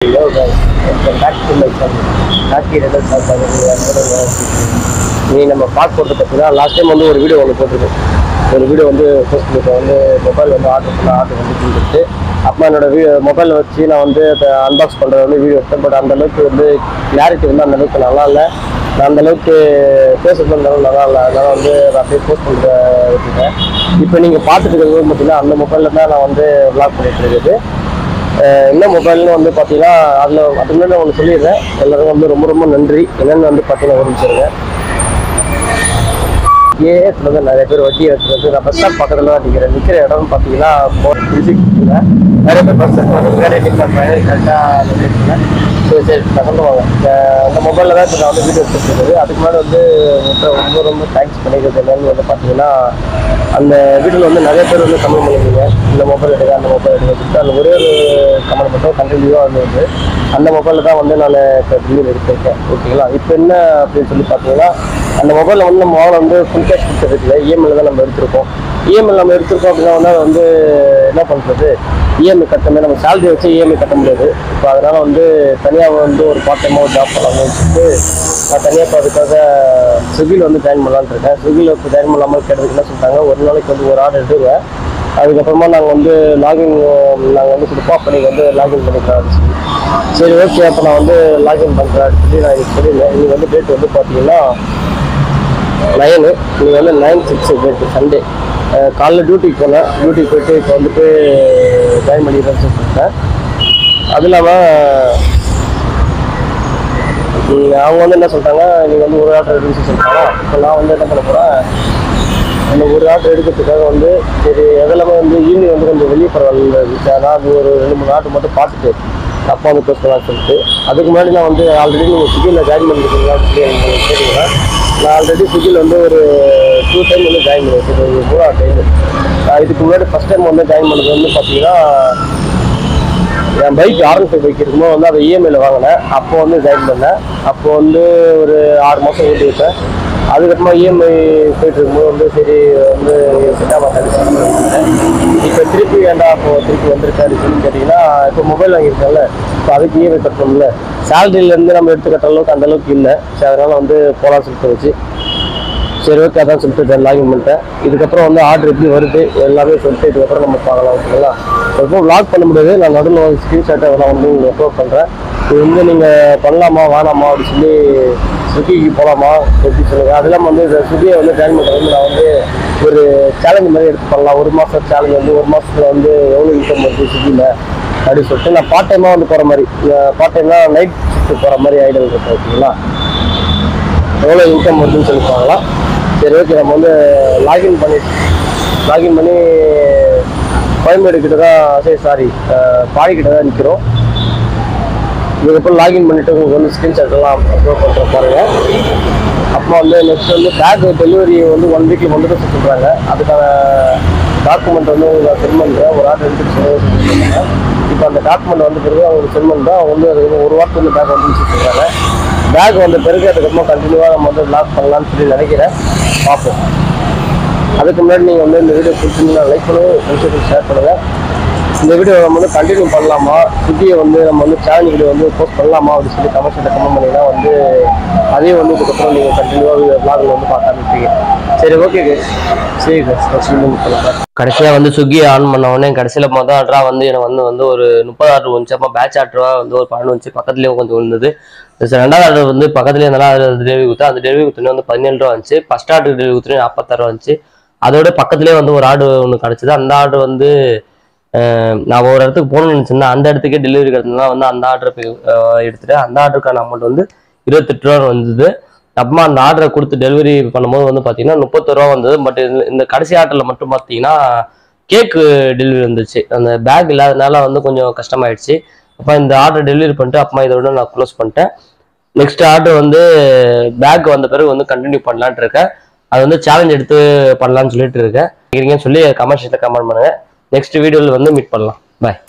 Hello guys, welcome back to my channel. Happy Rebel நீ நம்ம பார்க்க போகிறது பார்த்தீங்கன்னா லாஸ்ட் டைம் வந்து ஒரு வீடியோ ஒன்று போட்டிருக்கோம். ஒரு வீடியோ வந்து ஃபேஸ்புக்கில் வந்து மொபைல் வந்து ஆர்டர் வந்து கொடுத்துட்டு அப்போ என்னோடய மொபைலில் வச்சு நான் வந்து அதை அன்பாக்ஸ் பண்ணுறது வந்து வீடியோ எடுத்தேன். பட் அந்தளவுக்கு வந்து கிளாரிட்டி வந்து அந்தளவுக்கு நல்லா இல்லை. நான் அந்தளவுக்கு பேசுறது இருந்தாலும் நல்லா இல்லை. அதனால் வந்து நான் அப்படியே போஸ்ட் பண்ணுற வச்சுருக்கேன். இப்போ நீங்கள் பார்த்துட்டு இருக்கிறது பார்த்தீங்கன்னா அந்த மொபைலில் தான் நான் வந்து விளாக் பண்ணிகிட்டு இருக்குது. என்ன மொபைல்னு வந்து பார்த்தீங்கன்னா அதில் அதுக்கு முன்னாடி நான் ஒன்று சொல்லிடுறேன். எல்லோரும் வந்து ரொம்ப ரொம்ப நன்றி. என்னென்னு வந்து பார்த்தீங்கன்னா ஒரு நிமிஷம் வந்து நிறைய பேர் வட்டி எடுத்துறது. நான் பஸ் ஸ்டாப் பக்கத்தில் தான் நிற்கிற இடம்னு பார்த்தீங்கன்னா நிறைய பேர் பஸ் கரெக்டாக சரி சொல்லுவாங்க. அந்த மொபைலில் தான் இப்போ நான் வந்து வீடியோ எடுத்துருக்குது. அதுக்கு முன்னாடி வந்து ரொம்ப ரொம்ப தேங்க்ஸ் பண்ணிக்கிறது என்னன்னு வந்து பார்த்தீங்கன்னா அந்த வீடியோவில் வந்து நிறைய பேர் வந்து கமெண்ட் பண்ணியிருந்தீங்க. இந்த மொபைல் எடுக்க அந்த மொபைல் எடுக்க சொல்லிட்டு அந்த ஒரே ஒரு கமெண்ட் மட்டும் கண்டினியூவாக வந்து அந்த மொபைலில் தான் வந்து நான் இப்போ ரிவ்யூ எடுத்திருக்கேன். ஓகேங்களா? இப்போ என்ன அப்படின்னு சொல்லி பார்த்தீங்கன்னா அந்த மொபைலில் வந்து நம்ம வந்து ஃபுல் கேஷ் கொடுத்துருக்குல இஎம்ஐயில் தான் நம்ம எடுத்திருக்கோம். இஎம்ஐயில் நம்ம எடுத்திருக்கோம் அப்படின்னா வந்து அதை வந்து என்ன பண்ணுறது, இஎம்ஐ கட்டமே நம்ம சேலரி வச்சு இஎம்ஐ கட்ட முடியாது. இப்போ அதனால் வந்து தனியாக வந்து ஒரு பார்ட் டைமாக ஒரு ஜாப் பண்ணலாம்னு வச்சுட்டு நான் தனியாக இப்போ அதுக்காக ஸ்விக்கியில் வந்து ஜாயின் பண்ணலான்னு இருக்கேன். ஸ்விக்கியில் இப்போ ஜாயின் பண்ணாமல் கேட்டதுக்கு என்ன சொல்லிட்டாங்க, ஒரு நாளைக்கு வந்து ஒரு ஆர்டர் எடுத்துருவேன். அதுக்கப்புறமா நாங்கள் வந்து நாங்கள் வந்து கொடுப்போம். அப்போ நீங்கள் வந்து லாகின் பண்ணிக்கலாம். சரி ஓகே, அப்போ நான் வந்து லாகின் பண்ணுறேன் சொல்லி நான் எனக்கு சொல்லியிருந்தேன். நீங்கள் வந்து டேட் வந்து பார்த்தீங்கன்னா 9, நீங்கள் வந்து 9/6 டேட்டு சண்டே காலைல டியூட்டிக்கு போனேன். டியூட்டிக்கு போய்ட்டு இப்போ வந்துட்டு ஜாயின் பண்ணிடுறேன்னு சொல்லிட்டேன். அது இல்லாமல் அவங்க வந்து என்ன சொல்லிட்டாங்க, நீங்கள் வந்து ஒரு ஆர்டர் எடுத்து சொல்லிட்டாங்க. இப்போ நான் வந்து என்ன பண்ண போகிறேன், அந்த ஒரு ஆர்டர் எடுக்கிறதுக்காக வந்து சரி அதெல்லாமே வந்து ஈவினிங் வந்து கொஞ்சம் வெளியே பரவாயில்ல இருந்துச்சு. ஆனால் அது ஒரு 2-3 ஆர்டர் மட்டும் பார்த்துட்டு அப்பா வந்து க்ளோஸ் பண்ணலான்னு சொல்லிட்டு அதுக்கு முன்னாடி நான் வந்து ஆல்ரெடி நீங்கள் ஸ்விக்கியில் ஜாயின் பண்ணிருக்கீங்களான்னு சொல்லி எனக்கு கேட்டீங்கன்னா நான் ஆல்ரெடி ஸ்விக்கியில் வந்து ஒரு 2 டைம் வந்து ஜாயின் பண்ணியிருக்கேன். ஒரு 3ஆவது டைம். இதுக்கு முன்னாடி ஃபஸ்ட் டைம் வந்து ஜாயின் பண்ணது வந்து பார்த்தீங்கன்னா என் பைக் R15 பைக் இருக்கும்போது வந்து அதை இஎம்ஐயில் வாங்கினேன். அப்போ வந்து ஜாயின் பண்ணேன். அப்போ வந்து ஒரு 6 மாதம் ஓட்டி வைப்பேன். அதுக்கப்புறமா இஎம்ஐ போயிட்டு இருக்கும்போது வந்து சரி வந்து செட்டாக மாட்டேன். இப்போ திருப்பி ஏன்டா அப்போ திருப்பி வந்திருக்காரு சொல்லி கேட்டிங்கன்னா இப்போ மொபைல் வாங்கியிருக்கேன்ல, இப்போ அதுக்கு இஎம்ஐ கட்டணும்ல. சேலரியிலேருந்து நம்ம எடுத்து கட்டுற அளவுக்கு அந்தளவுக்கு இல்லை. சரி அதனால் வந்து போகலான்னு சொல்லிட்டு வச்சு சரி ஓகே அதான் சொல்லிட்டு லாகின் பண்ணிட்டேன். இதுக்கப்புறம் வந்து ஆர்டர் எப்படி வருது எல்லாமே சொல்லிட்டு இதுக்கப்புறம் நம்ம பார்க்கலாம். ஓகேங்களா? எப்போ வ்ளாக் பண்ண முடியாது. நான் நடுவில் ஒரு ஸ்க்ரீன்ஷாட்டை அதெல்லாம் வந்து உங்களுக்கு அப்லோட் பண்ணுறேன். இது வந்து நீங்கள் பண்ணலாமா வேணாமா அப்படின்னு சொல்லி ஸ்விக்கிக்கு போகலாமா எப்படி சொல்லுங்கள். அது இல்லாமல் வந்து இந்த ஸ்விக்கியை வந்து ஜாயின் பண்ணுறது நான் வந்து ஒரு சேலஞ்ச் மாதிரி எடுத்து பண்ணலாம். 1 மாதம் சேலஞ்ச் வந்து 1 மாதத்தில் வந்து எவ்வளோ இன்கம் வருது ஸ்விக்கியில் அப்படின்னு சொல்லிட்டு நான் பார்ட் டைமாக வந்து போகிற மாதிரி பார்ட் டைம்லாம் நைட் ஷிஃப்ட் போகிற மாதிரி ஐடியா இருக்குது. ஓகேங்களா? எவ்வளோ இன்கம் வருதுன்னு சொல்லி பார்க்கலாம். சரி ஓகே, நம்ம வந்து லாகின் பண்ணி கோயம்பேடு கிட்ட தான் பாடிக்கிட்ட தான் நிற்கிறோம். இதுக்கப்புறம் லாகின் பண்ணிவிட்டு உங்களுக்கு வந்து ஸ்க்ரீன்ஷாட் எல்லாம் அப்லோட் பண்ணுற பாருங்கள். அப்புறம் வந்து நெக்ஸ்ட் வந்து பேக் டெலிவரி வந்து 1 வீக்கில் வந்துட்டு சொல்கிறாங்க. அதுக்கான டாக்குமெண்ட் வந்து நான் சென்ட் பண்ணுறேன். ஒரு ஆர்டர் எடுத்துகிட்டு சொல்லுவாங்க. இப்போ அந்த டாக்குமெண்ட் வந்து பிறகு அவங்களுக்கு சென்ட் பண்ணுறேன். அவங்க வந்து அதுக்கு 1 வாரத்துக்கு வந்து பேக் வந்து சொல்கிறாங்க. பேக் வந்த பிறகு அதுக்கப்புறமா கண்டினியூவாக நம்ம வந்து லாக் பண்ணலான்னு சொல்லி நினைக்கிறேன். பார்ப்போம். அதுக்கு முன்னாடி நீங்கள் வந்து இந்த வீடியோ பிடிச்சிருந்தீங்கன்னா லைக் பண்ணுங்கள், ஃப்ரெண்ட்ஸுக்கு ஷேர் பண்ணுங்கள். இந்த வீடியோ நம்ம வந்து கண்டினியூ பண்ணலாமா, ஸ்விக்கியை வந்து நம்ம வந்து சேலஞ்ச் வீடியோ வந்து போஸ்ட் பண்ணலாமா அப்படின்னு சொல்லி கமெண்ட் பண்ணிங்கன்னா வந்து அதே வந்து இதுக்கப்புறம் நீங்கள் கண்டினியூவாக வ்ளாகில் வந்து பார்க்க ஆரம்பிப்பீங்க. சரி ஓகே சரி கடைசியாக வந்து ஸ்விக்கியை ஆன் பண்ண உடனே கடைசியில் மொதல் ஆர்டராக வந்து எனக்கு வந்து ஒரு 30 ஆர்டர் வந்துச்சு. அப்போ பேட்ச் ஆர்டராக வந்து ஒரு 12 வந்துச்சு. பக்கத்துலேயும் கொஞ்சம் விழுந்தது. 2வது ஆர்டர் வந்து பக்கத்துலேயே இருந்தாலும் அது டெலிவரி கொடுத்தா அந்த டெலிவரி கொடுத்தோன்னே வந்து 17 ரூபா வந்துச்சு. ஃபஸ்ட் ஆர்டர் டெலிவரி கொடுத்தோன்னே 46 ரூபா வந்துச்சு. அதோட பக்கத்துலேயே வந்து ஒரு ஆர்டர் ஒன்று கிடச்சிது. அந்த ஆர்டர் வந்து நான் ஒரு இடத்துக்கு போகணும்னு நினச்சிருந்தேன். அந்த இடத்துக்கே டெலிவரி கிடச்சதுனால வந்து அந்த ஆர்டர் எடுத்துட்டேன். அந்த ஆர்டருக்கான அமௌண்ட் வந்து 28 ரூபா வந்தது. அப்புறமா அந்த ஆர்டரை கொடுத்து டெலிவரி பண்ணும்போது வந்து பார்த்தீங்கன்னா 31 ரூபா வந்தது. பட் இந்த கடைசி ஆர்டரில் மட்டும் பார்த்தீங்கன்னா கேக்கு டெலிவரி வந்துச்சு. அந்த பேக் இல்லாதனால வந்து கொஞ்சம் கஷ்டமாயிடுச்சு. அப்போ இந்த ஆர்டர் டெலிவரி பண்ணிட்டு அப்புறமா இதோட நான் க்ளோஸ் பண்ணிட்டேன். நெக்ஸ்ட் ஆர்டர் வந்து பேக் வந்த பிறகு வந்து கண்டினியூ பண்ணலான்ட்டு இருக்கேன். அது வந்து சேலஞ்ச் எடுத்து பண்ணலான்னு சொல்லிட்டு இருக்கேன். சொல்லி கமெண்ட் செக்ஷனில் கமெண்ட் பண்ணுங்கள். நெக்ஸ்ட் வீடியோவில் வந்து மீட் பண்ணலாம். பாய்.